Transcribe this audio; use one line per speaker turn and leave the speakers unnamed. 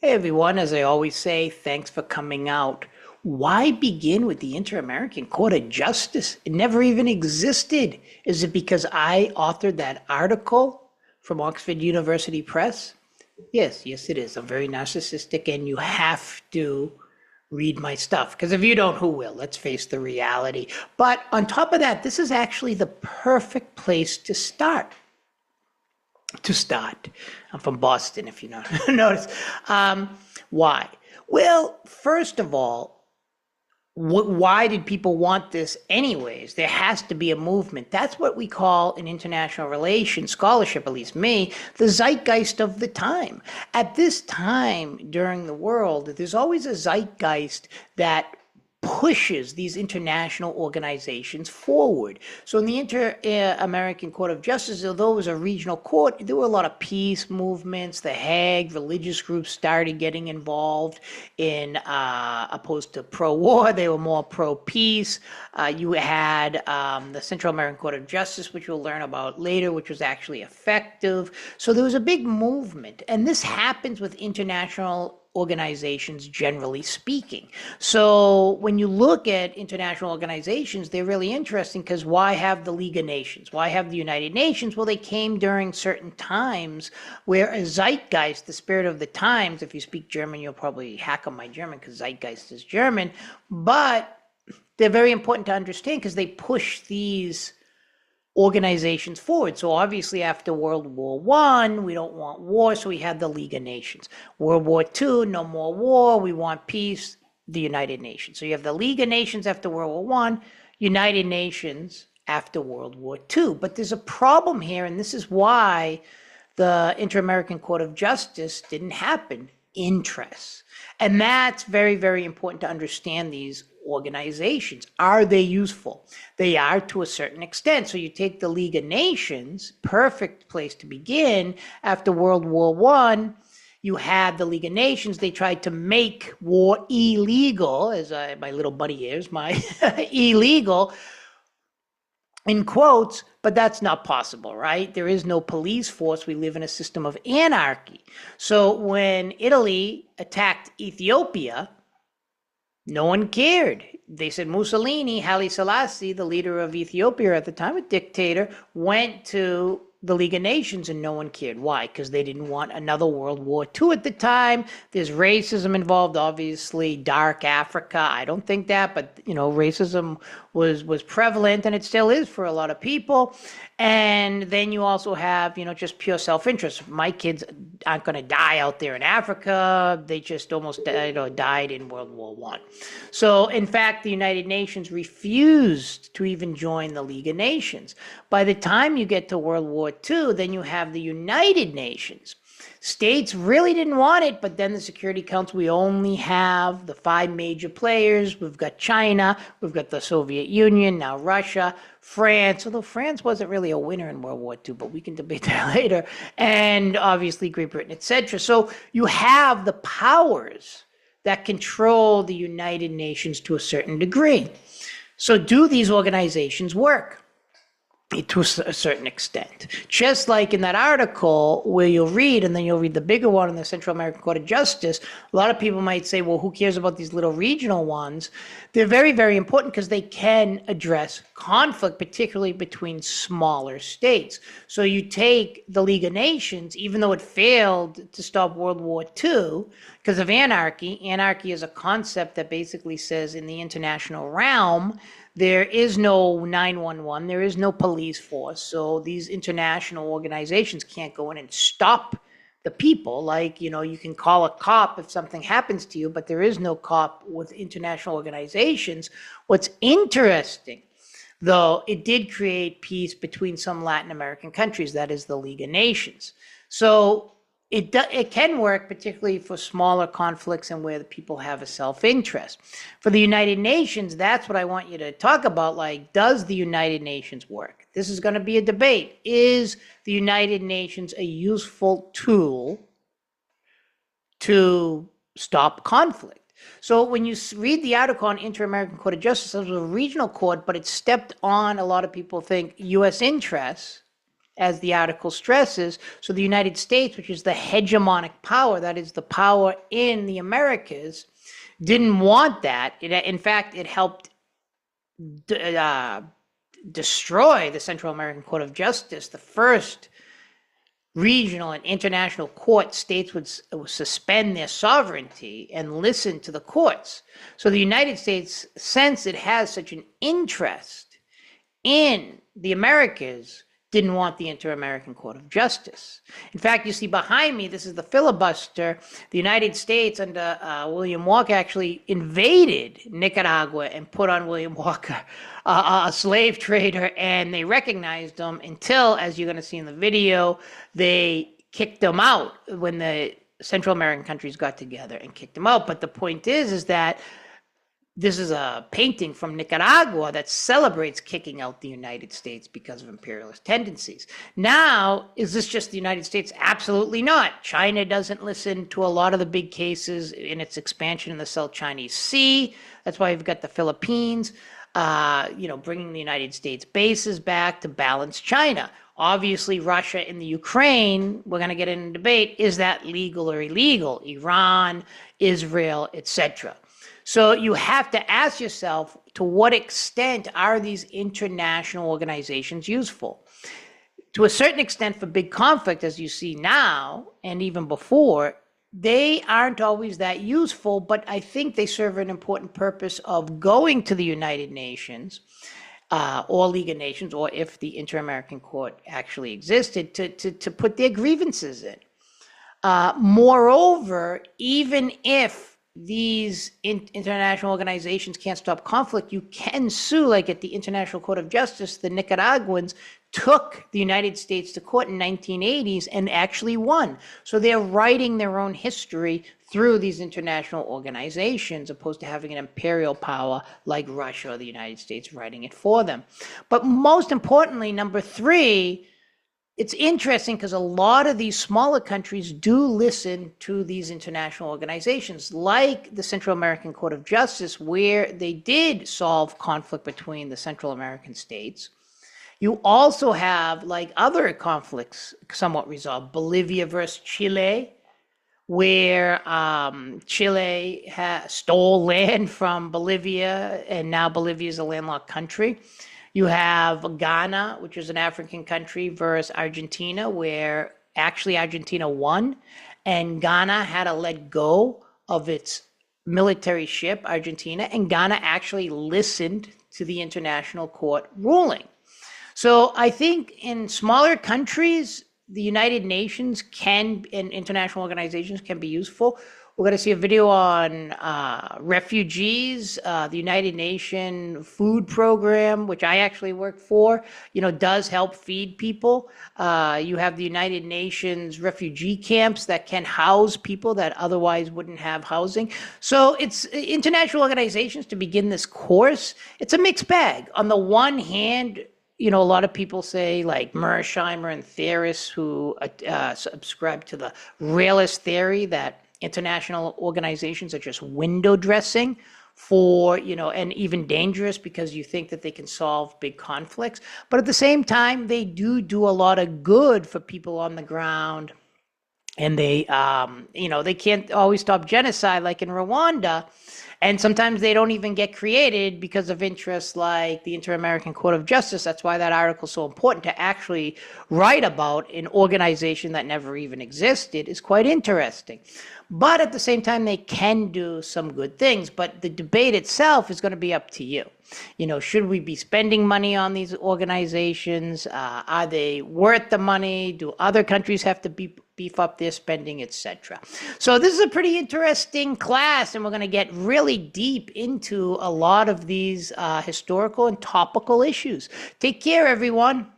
Hey everyone, as I always say, thanks for coming out. Why begin with the Inter-American Court of Justice? It never even existed. Is it because I authored that article from Oxford University Press? Yes, it is. I'm very narcissistic, and you have to read my stuff because if you don't, who will? Let's face the reality. But on top of that, this is actually the perfect place to start. I'm from Boston, if you notice. Why? Well, first of all, why did people want this anyways? There has to be a movement. That's what we call in international relations scholarship, at least me, the zeitgeist of the time. At this time during the world, there's always a zeitgeist that pushes these international organizations forward. So in the Inter-American Court of Justice, although it was a regional court, there were a lot of peace movements. The Hague, religious groups started getting involved in, opposed to pro-war, they were more pro-peace. You had the Central American Court of Justice, which we'll learn about later, which was actually effective. So there was a big movement, and this happens with international organizations generally speaking. So when you look at international organizations, they're really interesting because why have the League of Nations? Why have the United Nations? Well, they came during certain times where a zeitgeist, the spirit of the times, if you speak German, you'll probably hack on my German because zeitgeist is German, but they're very important to understand because they push these organizations forward. So obviously after World War One, we don't want war, so we had the League of Nations. World War Two, no more war, we want peace, the United Nations. So you have the League of Nations after World War One, United Nations after World War Two. But there's a problem here, and this is why the Inter-American Court of Justice didn't happen. Interests. And that's very, very important to understand these organizations. Are they useful? They are to a certain extent. So you take the League of Nations, perfect place to begin. After World War One, you had the League of Nations. They tried to make war illegal, as my little buddy hears, my illegal, in quotes, but that's not possible, right? There is no police force. We live in a system of anarchy. So when Italy attacked Ethiopia, no one cared. They said Mussolini, Haile Selassie, the leader of Ethiopia at the time, a dictator, went to the League of Nations and no one cared. Why? Because they didn't want another World War II at the time. There's racism involved, obviously, dark Africa. I don't think that, but racism was prevalent and it still is for a lot of people. And then you also have, just pure self-interest. My kids aren't going to die out there in Africa. They just almost died in World War One. So, in fact, the United Nations refused to even join the League of Nations. By the time you get to World War II, then you have the United Nations. States really didn't want it, but then the Security Council, we only have the five major players. We've got China, we've got the Soviet Union, now Russia, France, although France wasn't really a winner in World War II, but we can debate that later, and obviously Great Britain, etc. So you have the powers that control the United Nations to a certain degree. So do these organizations work? To a certain extent. Just like in that article where you'll read, and then you'll read the bigger one in the Central American Court of Justice, a lot of people might say, well, who cares about these little regional ones? They're very, very important because they can address conflict, particularly between smaller states. So you take the League of Nations, even though it failed to stop World War II because of anarchy. Anarchy is a concept that basically says in the international realm, there is no 911, there is no police force. So these international organizations can't go in and stop the people. Like, you can call a cop if something happens to you, but there is no cop with international organizations. What's interesting, though, it did create peace between some Latin American countries, that is the League of Nations. So it can work, particularly for smaller conflicts and where the people have a self-interest. For the United Nations, that's what I want you to talk about. Like, does the United Nations work? This is going to be a debate. Is the United Nations a useful tool to stop conflict? So when you read the article on Inter-American Court of Justice, it was a regional court, but it stepped on, a lot of people think, U.S. interests. as the article stresses. So the United States, which is the hegemonic power, that is the power in the Americas, didn't want that. In fact, it helped destroy the Central American Court of Justice, the first regional and international court. States would suspend their sovereignty and listen to the courts. So the United States, since it has such an interest in the Americas, didn't want the Inter-American Court of Justice. In fact, you see behind me, this is the filibuster. The United States under William Walker actually invaded Nicaragua and put on William Walker, a slave trader, and they recognized him until, as you're going to see in the video, they kicked him out when the Central American countries got together and kicked him out. But the point is that this is a painting from Nicaragua that celebrates kicking out the United States because of imperialist tendencies. Now, is this just the United States? Absolutely not. China doesn't listen to a lot of the big cases in its expansion in the South Chinese Sea. That's why you've got the Philippines, bringing the United States bases back to balance China. Obviously, Russia in the Ukraine, we're going to get in a debate, is that legal or illegal? Iran, Israel, etc. So you have to ask yourself, to what extent are these international organizations useful? To a certain extent, for big conflict, as you see now, and even before, they aren't always that useful, but I think they serve an important purpose of going to the United Nations or League of Nations, or if the Inter-American Court actually existed, to put their grievances in. Moreover, even if these international organizations can't stop conflict, you can sue. Like at the International Court of Justice, the Nicaraguans took the United States to court in 1980s and actually won. So they're writing their own history through these international organizations, opposed to having an imperial power like Russia or the United States writing it for them. But most importantly, number three, it's interesting because a lot of these smaller countries do listen to these international organizations, like the Central American Court of Justice, where they did solve conflict between the Central American states. You also have, like, other conflicts somewhat resolved. Bolivia versus Chile, where Chile stole land from Bolivia, and now Bolivia is a landlocked country. You have Ghana, which is an African country, versus Argentina, where actually Argentina won, and Ghana had to let go of its military ship, Argentina, and Ghana actually listened to the international court ruling. So I think in smaller countries, the United Nations and international organizations can be useful. We're going to see a video on refugees, the United Nations food program, which I actually work for, does help feed people. You have the United Nations refugee camps that can house people that otherwise wouldn't have housing. So it's international organizations, to begin this course. It's a mixed bag. On the one hand, a lot of people say, like Mearsheimer and theorists who subscribe to the realist theory, that international organizations are just window dressing for, and even dangerous because you think that they can solve big conflicts. But at the same time, they do a lot of good for people on the ground. And they can't always stop genocide like in Rwanda. And sometimes they don't even get created because of interests like the Inter-American Court of Justice. That's why that article is so important, to actually write about an organization that never even existed is quite interesting. But at the same time, they can do some good things. But the debate itself is going to be up to you. Should we be spending money on these organizations? Are they worth the money? Do other countries have to beef up their spending, etc.? So this is a pretty interesting class, and we're going to get really deep into a lot of these historical and topical issues. Take care, everyone.